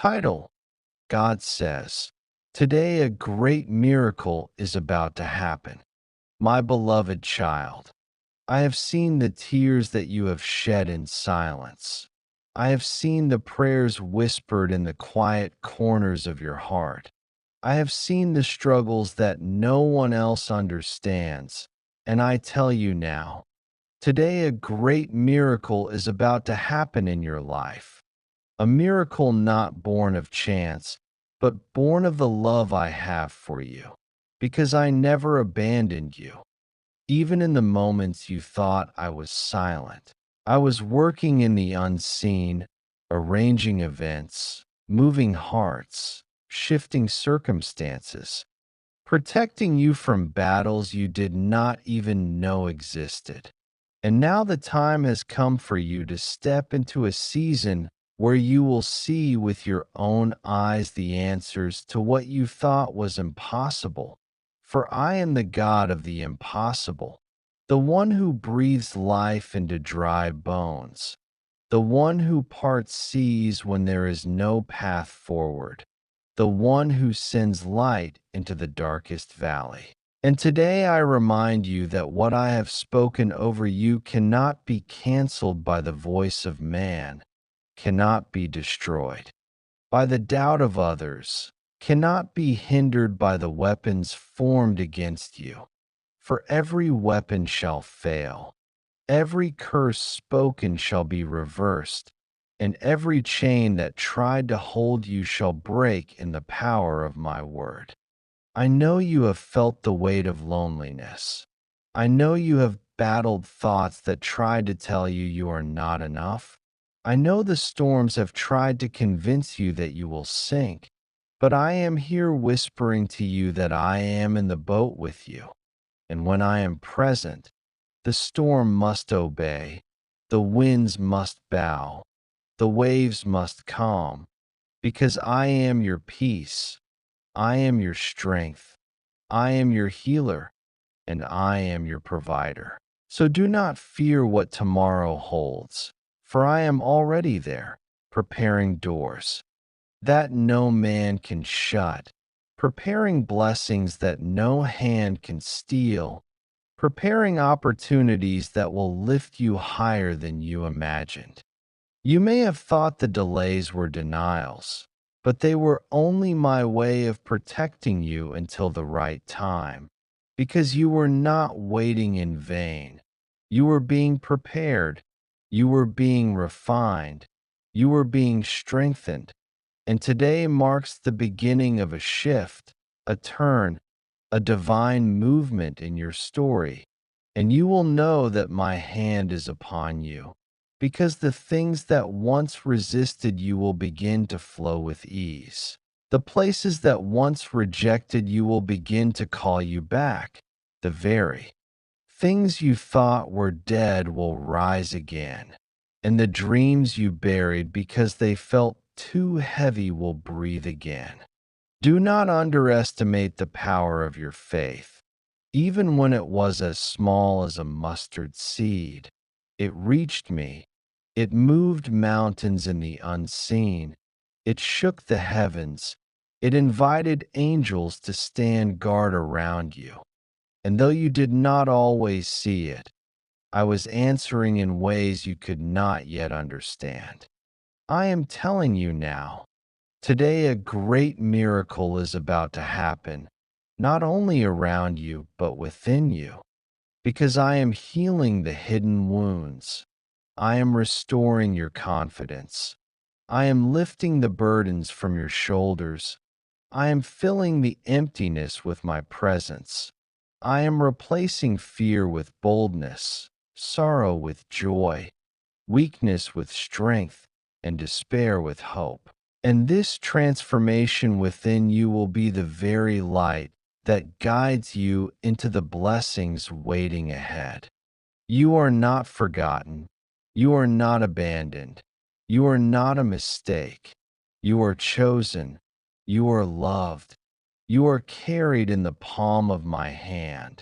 Title: God says, "Today a great miracle is about to happen. My beloved child, I have seen the tears that you have shed in silence. I have seen the prayers whispered in the quiet corners of your heart. I have seen the struggles that no one else understands. And I tell you now, today a great miracle is about to happen in your life. A miracle not born of chance, but born of the love I have for you. Because I never abandoned you. Even in the moments you thought I was silent, I was working in the unseen, arranging events, moving hearts, shifting circumstances, protecting you from battles you did not even know existed. And now the time has come for you to step into a season where you will see with your own eyes the answers to what you thought was impossible. For I am the God of the impossible, the one who breathes life into dry bones, the one who parts seas when there is no path forward, the one who sends light into the darkest valley. And today I remind you that what I have spoken over you cannot be canceled by the voice of man, cannot be destroyed by the doubt of others, cannot be hindered by the weapons formed against you. For every weapon shall fail, every curse spoken shall be reversed, and every chain that tried to hold you shall break in the power of my word. I know you have felt the weight of loneliness. I know you have battled thoughts that tried to tell you you are not enough. I know the storms have tried to convince you that you will sink, but I am here whispering to you that I am in the boat with you. And when I am present, the storm must obey, the winds must bow, the waves must calm, because I am your peace, I am your strength, I am your healer, and I am your provider. So do not fear what tomorrow holds, for I am already there, preparing doors that no man can shut, preparing blessings that no hand can steal, preparing opportunities that will lift you higher than you imagined. You may have thought the delays were denials, but they were only my way of protecting you until the right time, because you were not waiting in vain. You were being prepared, you were being refined, you were being strengthened, and today marks the beginning of a shift, a turn, a divine movement in your story, and you will know that my hand is upon you, because the things that once resisted you will begin to flow with ease. The places that once rejected you will begin to call you back. The very things you thought were dead will rise again, and the dreams you buried because they felt too heavy will breathe again. Do not underestimate the power of your faith. Even when it was as small as a mustard seed, it reached me. It moved mountains in the unseen. It shook the heavens. It invited angels to stand guard around you. And though you did not always see it, I was answering in ways you could not yet understand. I am telling you now, today a great miracle is about to happen, not only around you, but within you, because I am healing the hidden wounds. I am restoring your confidence. I am lifting the burdens from your shoulders. I am filling the emptiness with my presence. I am replacing fear with boldness, sorrow with joy, weakness with strength, and despair with hope. And this transformation within you will be the very light that guides you into the blessings waiting ahead. You are not forgotten. You are not abandoned. You are not a mistake. You are chosen. You are loved. You are carried in the palm of my hand.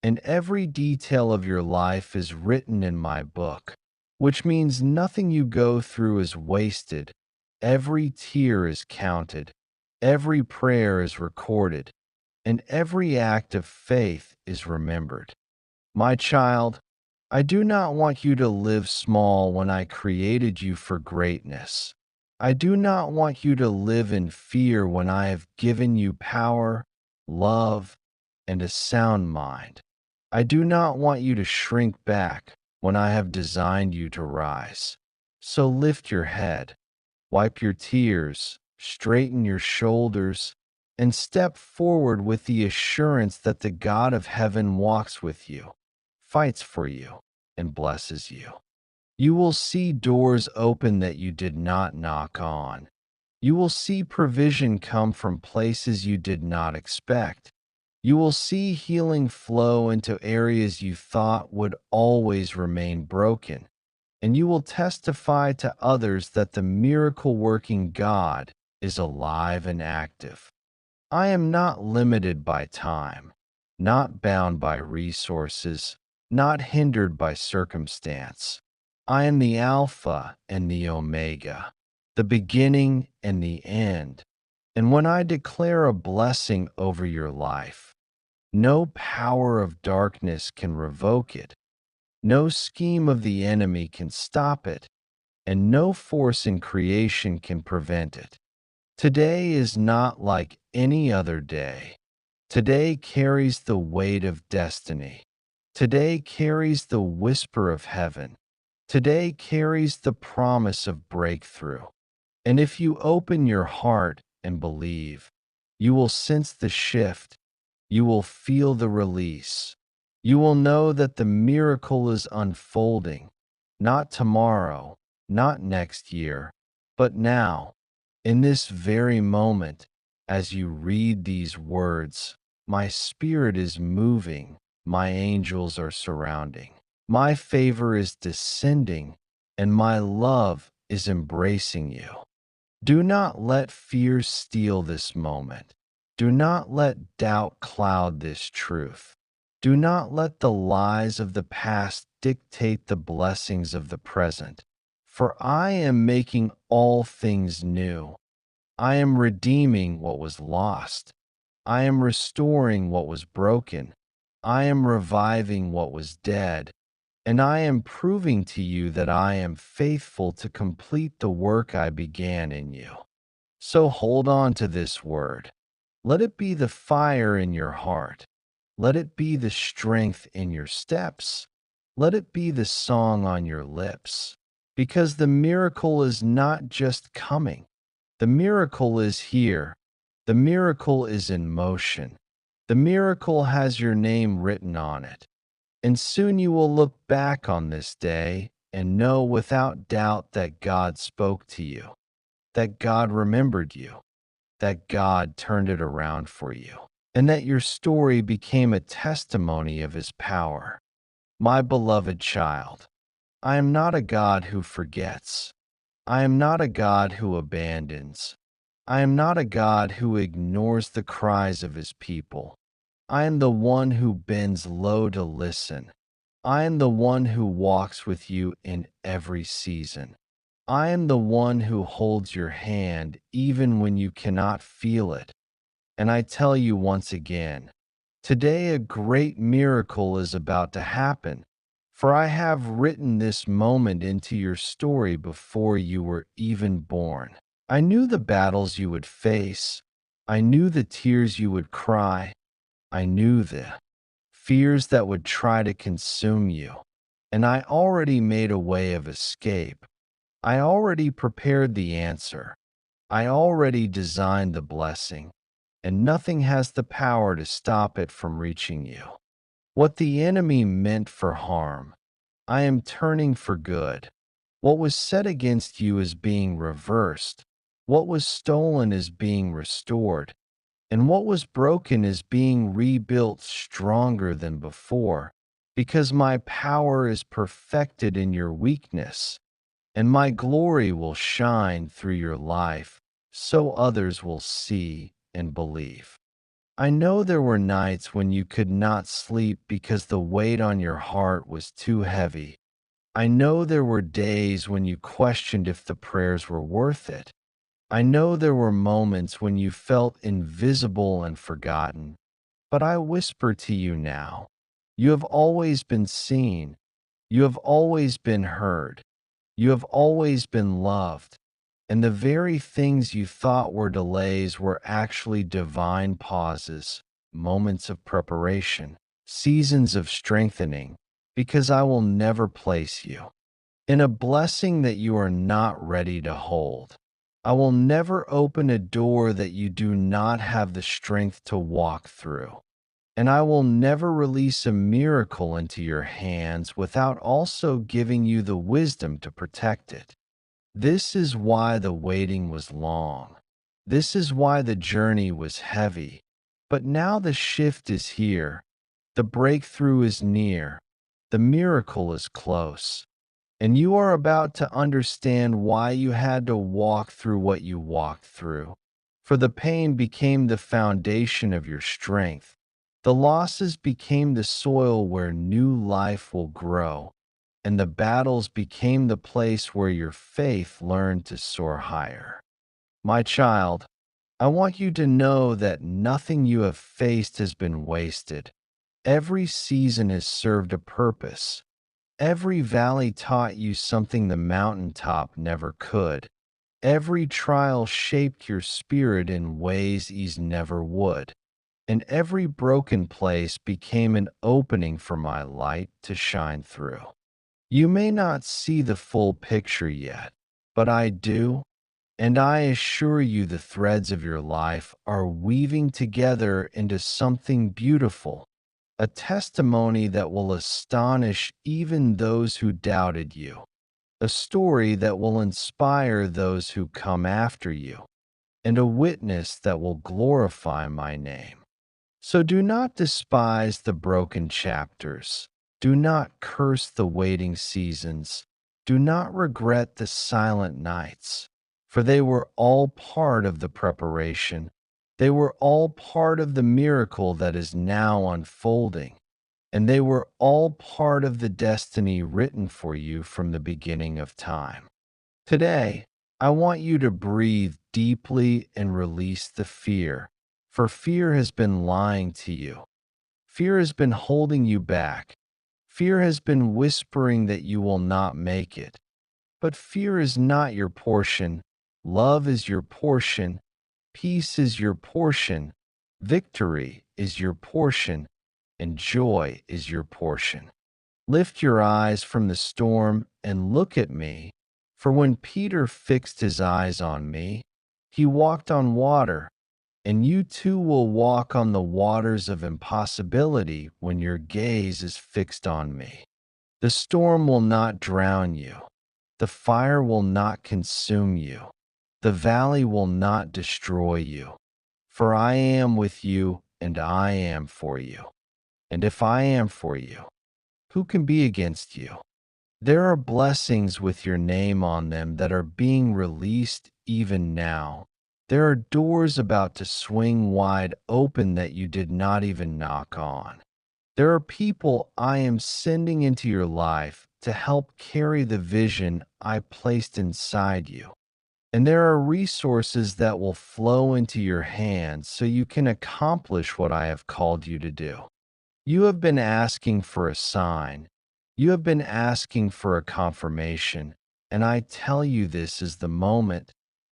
And every detail of your life is written in my book, which means nothing you go through is wasted. Every tear is counted, every prayer is recorded, and every act of faith is remembered. My child, I do not want you to live small when I created you for greatness. I do not want you to live in fear when I have given you power, love, and a sound mind. I do not want you to shrink back when I have designed you to rise. So lift your head, wipe your tears, straighten your shoulders, and step forward with the assurance that the God of heaven walks with you, fights for you, and blesses you. You will see doors open that you did not knock on. You will see provision come from places you did not expect. You will see healing flow into areas you thought would always remain broken. And you will testify to others that the miracle working God is alive and active. I am not limited by time, not bound by resources, not hindered by circumstance. I am the Alpha and the Omega, the beginning and the end. And when I declare a blessing over your life, no power of darkness can revoke it, no scheme of the enemy can stop it, and no force in creation can prevent it. Today is not like any other day. Today carries the weight of destiny. Today carries the whisper of heaven. Today carries the promise of breakthrough. And if you open your heart and believe, you will sense the shift. You will feel the release. You will know that the miracle is unfolding, not tomorrow, not next year, but now, in this very moment. As you read these words, my spirit is moving, my angels are surrounding, my favor is descending, and my love is embracing you. Do not let fear steal this moment. Do not let doubt cloud this truth. Do not let the lies of the past dictate the blessings of the present. For I am making all things new. I am redeeming what was lost. I am restoring what was broken. I am reviving what was dead. And I am proving to you that I am faithful to complete the work I began in you. So hold on to this word. Let it be the fire in your heart. Let it be the strength in your steps. Let it be the song on your lips. Because the miracle is not just coming, the miracle is here. The miracle is in motion. The miracle has your name written on it. And soon you will look back on this day and know without doubt that God spoke to you, that God remembered you, that God turned it around for you, and that your story became a testimony of his power. My beloved child, I am not a God who forgets. I am not a God who abandons. I am not a God who ignores the cries of his people. I am the one who bends low to listen. I am the one who walks with you in every season. I am the one who holds your hand even when you cannot feel it. And I tell you once again, today a great miracle is about to happen, for I have written this moment into your story before you were even born. I knew the battles you would face. I knew the tears you would cry. I knew the fears that would try to consume you. And I already made a way of escape. I already prepared the answer. I already designed the blessing, and nothing has the power to stop it from reaching you. What the enemy meant for harm, I am turning for good. What was set against you is being reversed. What was stolen is being restored. And what was broken is being rebuilt stronger than before, because my power is perfected in your weakness, and my glory will shine through your life, so others will see and believe. I know there were nights when you could not sleep because the weight on your heart was too heavy. I know there were days when you questioned if the prayers were worth it. I know there were moments when you felt invisible and forgotten, but I whisper to you now. You have always been seen. You have always been heard. You have always been loved. And the very things you thought were delays were actually divine pauses, moments of preparation, seasons of strengthening, because I will never place you in a blessing that you are not ready to hold. I will never open a door that you do not have the strength to walk through. And I will never release a miracle into your hands without also giving you the wisdom to protect it. This is why the waiting was long. This is why the journey was heavy. But now the shift is here. The breakthrough is near. The miracle is close. And you are about to understand why you had to walk through what you walked through. For the pain became the foundation of your strength. The losses became the soil where new life will grow. And the battles became the place where your faith learned to soar higher. My child, I want you to know that nothing you have faced has been wasted. Every season has served a purpose. Every valley taught you something the mountaintop never could. Every trial shaped your spirit in ways ease never would. And every broken place became an opening for my light to shine through. You may not see the full picture yet, but I do, and I assure you the threads of your life are weaving together into something beautiful, a testimony that will astonish even those who doubted you, a story that will inspire those who come after you, and a witness that will glorify my name. So do not despise the broken chapters. Do not curse the waiting seasons. Do not regret the silent nights, for they were all part of the preparation. They were all part of the miracle that is now unfolding, and they were all part of the destiny written for you from the beginning of time. Today, I want you to breathe deeply and release the fear, for fear has been lying to you. Fear has been holding you back. Fear has been whispering that you will not make it. But fear is not your portion. Love is your portion. Peace is your portion. Victory is your portion. And joy is your portion. Lift your eyes from the storm and look at me. For when Peter fixed his eyes on me, he walked on water, and you too will walk on the waters of impossibility when your gaze is fixed on me. The storm will not drown you. The fire will not consume you. The valley will not destroy you. For I am with you, and I am for you. And if I am for you, who can be against you? There are blessings with your name on them that are being released even now. There are doors about to swing wide open that you did not even knock on. There are people I am sending into your life to help carry the vision I placed inside you. And there are resources that will flow into your hands so you can accomplish what I have called you to do. You have been asking for a sign. You have been asking for a confirmation. And I tell you, this is the moment.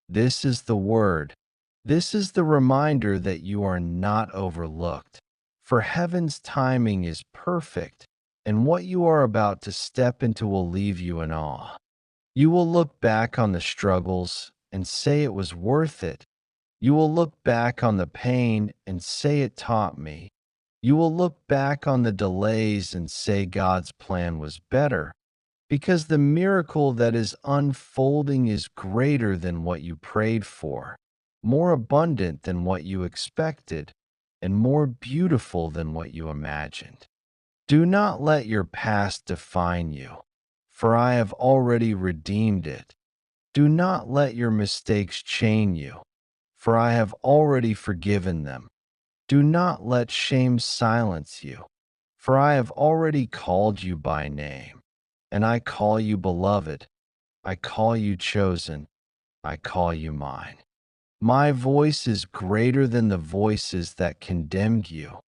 This is the word. This is the reminder that you are not overlooked. For heaven's timing is perfect, and what you are about to step into will leave you in awe. You will look back on the struggles and say it was worth it. You will look back on the pain and say it taught me. You will look back on the delays and say God's plan was better, because the miracle that is unfolding is greater than what you prayed for, more abundant than what you expected, and more beautiful than what you imagined. Do not let your past define you, for I have already redeemed it. Do not let your mistakes chain you, for I have already forgiven them. Do not let shame silence you, for I have already called you by name, and I call you beloved. I call you chosen. I call you mine. My voice is greater than the voices that condemned you.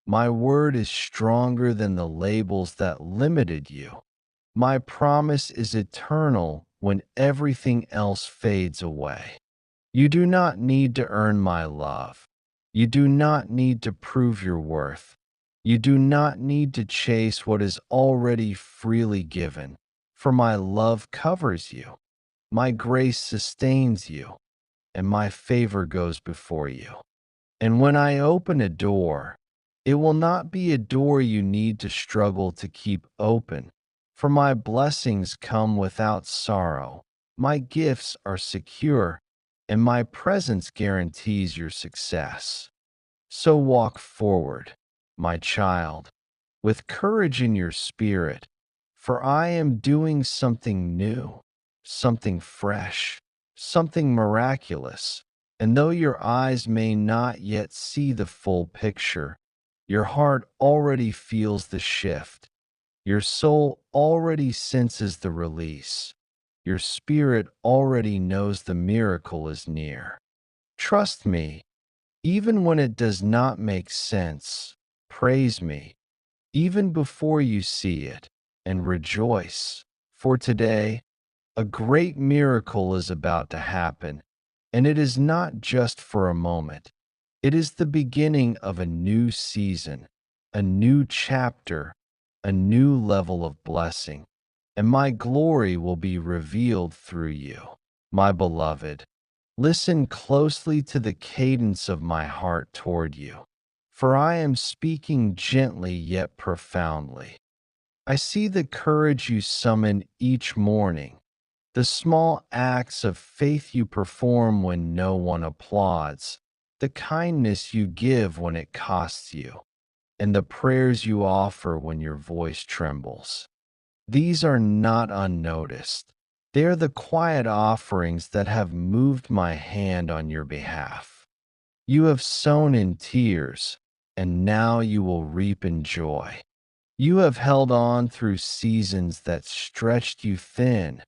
My word is stronger than the labels that limited you. My promise is eternal when everything else fades away. You do not need to earn my love. You do not need to prove your worth. You do not need to chase what is already freely given, for my love covers you. My grace sustains you, and my favor goes before you. And when I open a door, it will not be a door you need to struggle to keep open, for my blessings come without sorrow. My gifts are secure, and my presence guarantees your success. So walk forward, my child, with courage in your spirit, for I am doing something new, something fresh, something miraculous. And though your eyes may not yet see the full picture, your heart already feels the shift. Your soul already senses the release. Your spirit already knows the miracle is near. Trust me, even when it does not make sense. Praise me, even before you see it, and rejoice. For today, a great miracle is about to happen, and it is not just for a moment. It is the beginning of a new season, a new chapter, a new level of blessing, and my glory will be revealed through you. My beloved, listen closely to the cadence of my heart toward you, for I am speaking gently yet profoundly. I see the courage you summon each morning, the small acts of faith you perform when no one applauds, the kindness you give when it costs you, and the prayers you offer when your voice trembles. These are not unnoticed. They are the quiet offerings that have moved my hand on your behalf. You have sown in tears, and now you will reap in joy. You have held on through seasons that stretched you thin,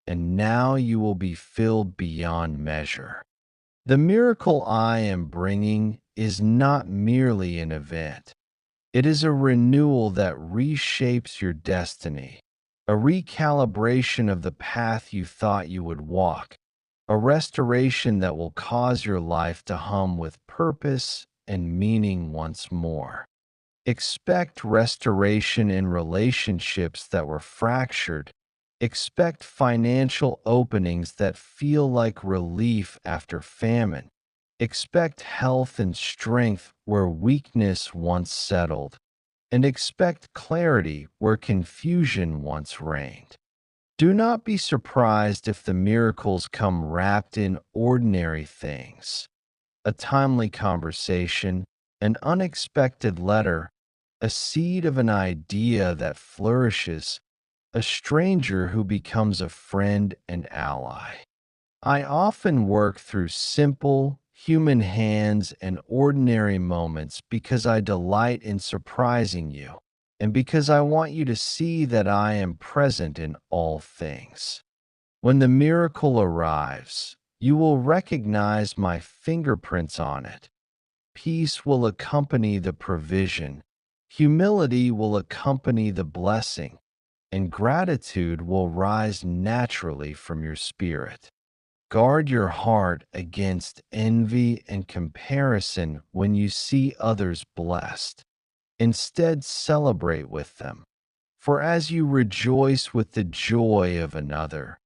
and now you will be filled beyond measure. The miracle I am bringing is not merely an event, it is a renewal that reshapes your destiny, a recalibration of the path you thought you would walk, a restoration that will cause your life to hum with purpose and meaning once more. Expect restoration in relationships that were fractured. Expect financial openings that feel like relief after famine. Expect health and strength where weakness once settled. And expect clarity where confusion once reigned. Do not be surprised if the miracles come wrapped in ordinary things: a timely conversation, an unexpected letter, a seed of an idea that flourishes, a stranger who becomes a friend and ally. I often work through simple, human hands and ordinary moments because I delight in surprising you, and because I want you to see that I am present in all things. When the miracle arrives, you will recognize my fingerprints on it. Peace will accompany the provision, humility will accompany the blessing, and gratitude will rise naturally from your spirit. Guard your heart against envy and comparison when you see others blessed. Instead, celebrate with them. For as you rejoice with the joy of another,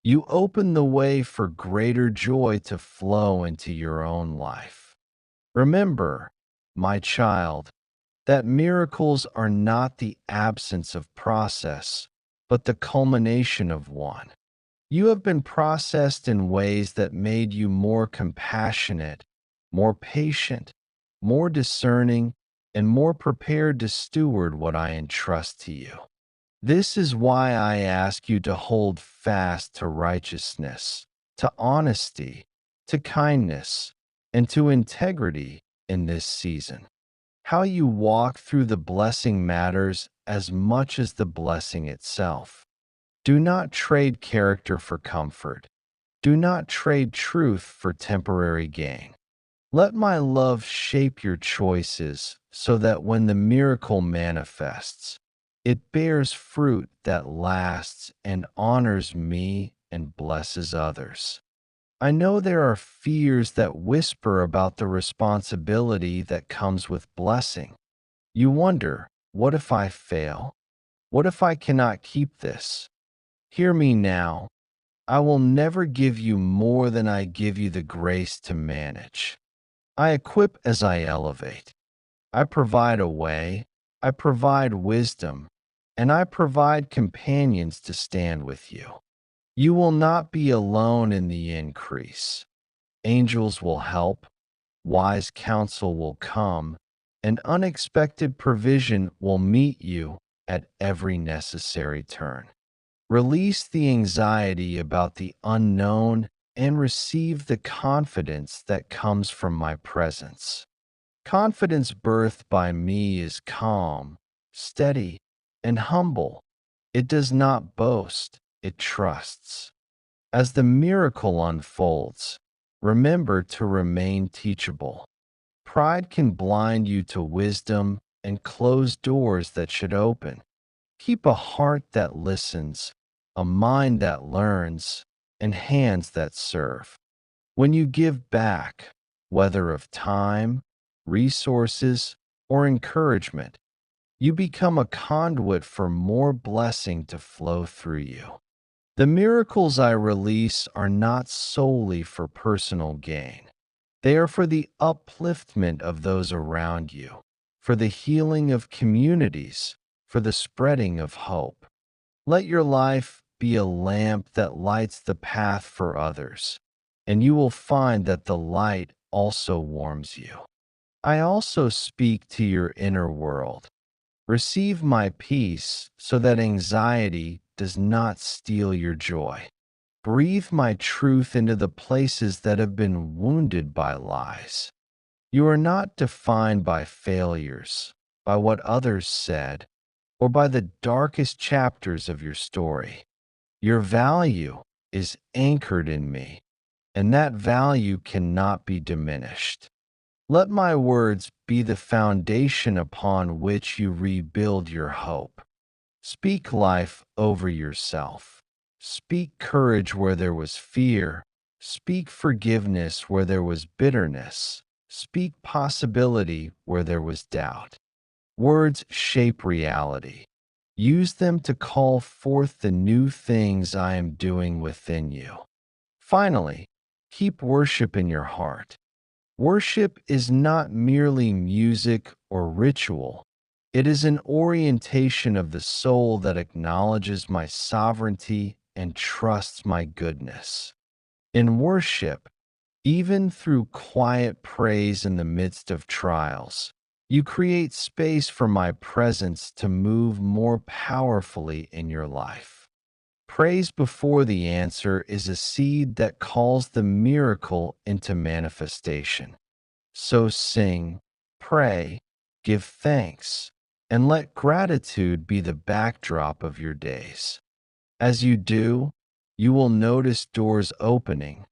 you open the way for greater joy to flow into your own life. Remember, my child, that miracles are not the absence of process, but the culmination of one. You have been processed in ways that made you more compassionate, more patient, more discerning, and more prepared to steward what I entrust to you. This is why I ask you to hold fast to righteousness, to honesty, to kindness, and to integrity in this season. How you walk through the blessing matters as much as the blessing itself. Do not trade character for comfort. Do not trade truth for temporary gain. Let my love shape your choices so that when the miracle manifests, it bears fruit that lasts and honors me and blesses others. I know there are fears that whisper about the responsibility that comes with blessing. You wonder, what if I fail? What if I cannot keep this? Hear me now. I will never give you more than I give you the grace to manage. I equip as I elevate. I provide a way, I provide wisdom, and I provide companions to stand with you. You will not be alone in the increase. Angels will help, wise counsel will come, and unexpected provision will meet you at every necessary turn. Release the anxiety about the unknown and receive the confidence that comes from my presence. Confidence birthed by me is calm, steady, and humble. It does not boast, it trusts. As the miracle unfolds, remember to remain teachable. Pride can blind you to wisdom and close doors that should open. Keep a heart that listens, a mind that learns, and hands that serve. When you give back, whether of time, resources, or encouragement, you become a conduit for more blessing to flow through you. The miracles I release are not solely for personal gain. They are for the upliftment of those around you, for the healing of communities, for the spreading of hope. Let your life be a lamp that lights the path for others, and you will find that the light also warms you. I also speak to your inner world. Receive my peace so that anxiety does not steal your joy. Breathe my truth into the places that have been wounded by lies. You are not defined by failures, by what others said, or by the darkest chapters of your story. Your value is anchored in me, and that value cannot be diminished. Let my words be the foundation upon which you rebuild your hope. Speak life over yourself. Speak courage where there was fear. Speak forgiveness where there was bitterness. Speak possibility where there was doubt. Words shape reality. Use them to call forth the new things I am doing within you. Finally, keep worship in your heart. Worship is not merely music or ritual. It is an orientation of the soul that acknowledges my sovereignty and trusts my goodness. In worship, even through quiet praise in the midst of trials, you create space for my presence to move more powerfully in your life. Praise before the answer is a seed that calls the miracle into manifestation. So sing, pray, give thanks, and let gratitude be the backdrop of your days. As you do, you will notice doors opening,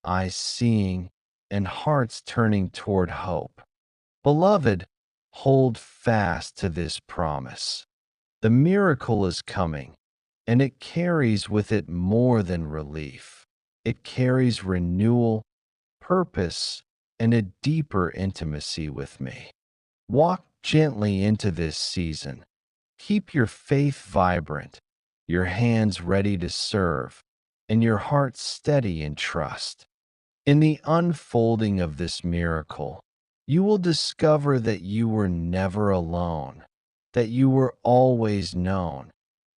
eyes seeing, and hearts turning toward hope. Beloved, hold fast to this promise. The miracle is coming, and it carries with it more than relief. It carries renewal, purpose, and a deeper intimacy with me. Walk gently into this season. Keep your faith vibrant, your hands ready to serve, and your heart steady in trust. In the unfolding of this miracle, you will discover that you were never alone, that you were always known,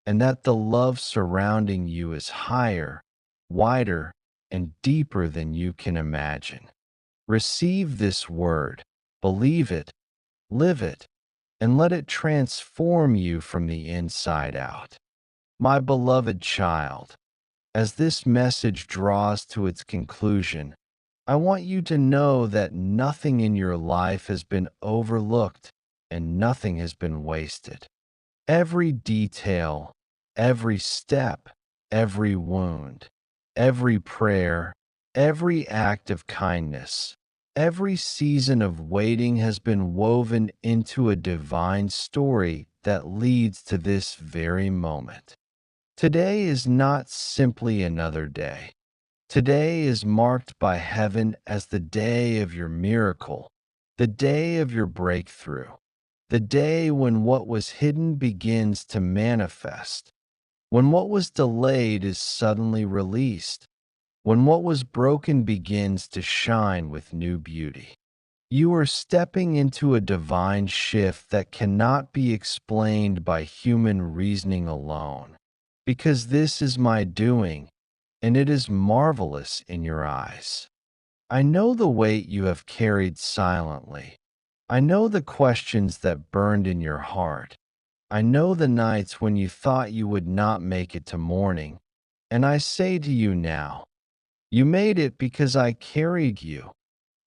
and that the love surrounding you is higher, wider, and deeper than you can imagine. Receive this word, believe it, live it, and let it transform you from the inside out. My beloved child, as this message draws to its conclusion, I want you to know that nothing in your life has been overlooked and nothing has been wasted. Every detail, every step, every wound, Every prayer, every act of kindness, every season of waiting has been woven into a divine story that leads to this very moment. Today is not simply another day. Today is marked by heaven as the day of your miracle, the day of your breakthrough, the day when what was hidden begins to manifest, when what was delayed is suddenly released, when what was broken begins to shine with new beauty. You are stepping into a divine shift that cannot be explained by human reasoning alone, because this is my doing, and it is marvelous in your eyes. I know the weight you have carried silently. I know the questions that burned in your heart. I know the nights when you thought you would not make it to morning. And I say to you now, you made it because I carried you.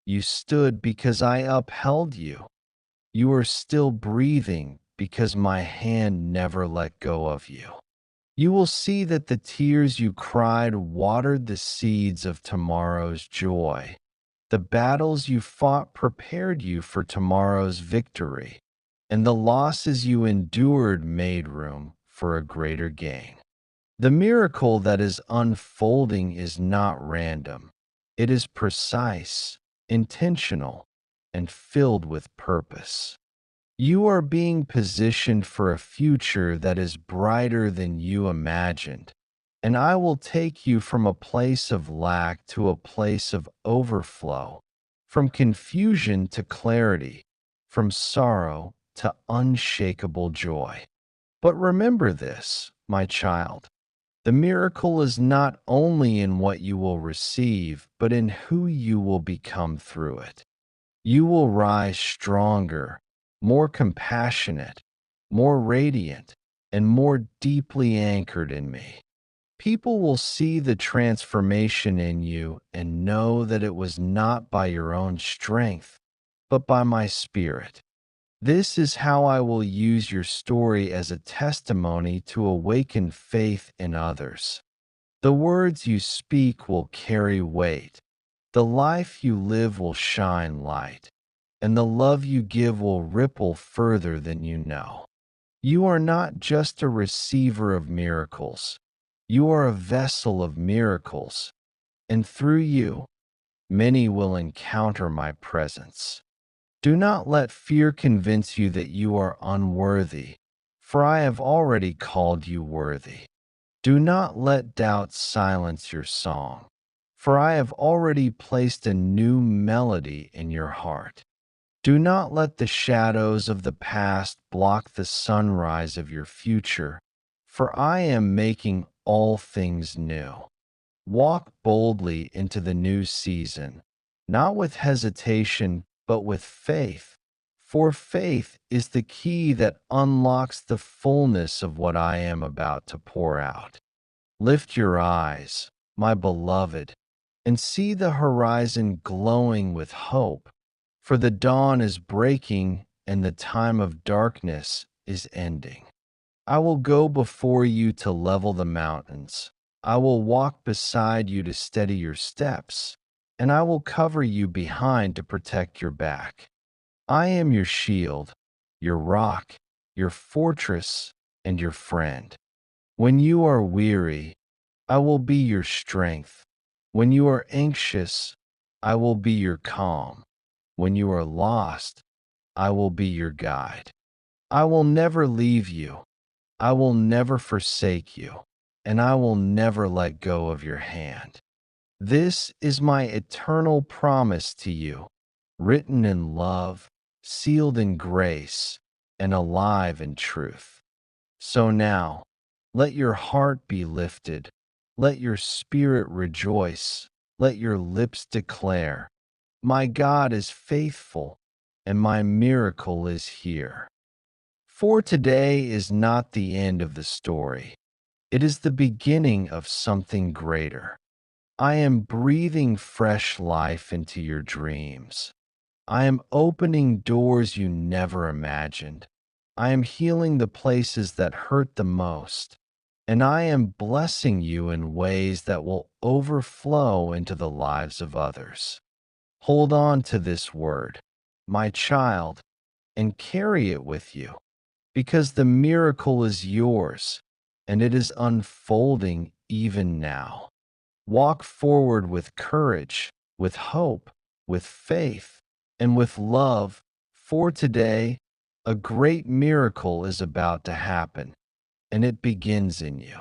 You stood because I upheld you. You are still breathing because my hand never let go of you. You will see that the tears you cried watered the seeds of tomorrow's joy. The battles you fought prepared you for tomorrow's victory, and the losses you endured made room for a greater gain. The miracle that is unfolding is not random. It is precise, intentional, and filled with purpose. You are being positioned for a future that is brighter than you imagined, and I will take you from a place of lack to a place of overflow, from confusion to clarity, from sorrow to unshakable joy. But remember this, my child. The miracle is not only in what you will receive, but in who you will become through it. You will rise stronger, more compassionate, more radiant, and more deeply anchored in me. People will see the transformation in you and know that it was not by your own strength, but by my spirit. This is how I will use your story as a testimony to awaken faith in others. The words you speak will carry weight. The life you live will shine light, and the love you give will ripple further than you know. You are not just a receiver of miracles, you are a vessel of miracles, and through you, many will encounter my presence. Do not let fear convince you that you are unworthy, for I have already called you worthy. Do not let doubt silence your song, for I have already placed a new melody in your heart. Do not let the shadows of the past block the sunrise of your future, for I am making all things new. Walk boldly into the new season, not with hesitation, but with faith. For faith is the key that unlocks the fullness of what I am about to pour out. Lift your eyes, my beloved, and see the horizon glowing with hope, for the dawn is breaking and the time of darkness is ending. I will go before you to level the mountains. I will walk beside you to steady your steps, and I will cover you behind to protect your back. I am your shield, your rock, your fortress, and your friend. When you are weary, I will be your strength. When you are anxious, I will be your calm. When you are lost, I will be your guide. I will never leave you. I will never forsake you, and I will never let go of your hand. This is my eternal promise to you, written in love, sealed in grace, and alive in truth. So now, let your heart be lifted, let your spirit rejoice, let your lips declare, my God is faithful, and my miracle is here. For today is not the end of the story. It is the beginning of something greater. I am breathing fresh life into your dreams. I am opening doors you never imagined. I am healing the places that hurt the most. and I am blessing you in ways that will overflow into the lives of others. Hold on to this word, my child, and carry it with you, because the miracle is yours and it is unfolding even now. Walk forward with courage, with hope, with faith, and with love, for today a great miracle is about to happen, and it begins in you.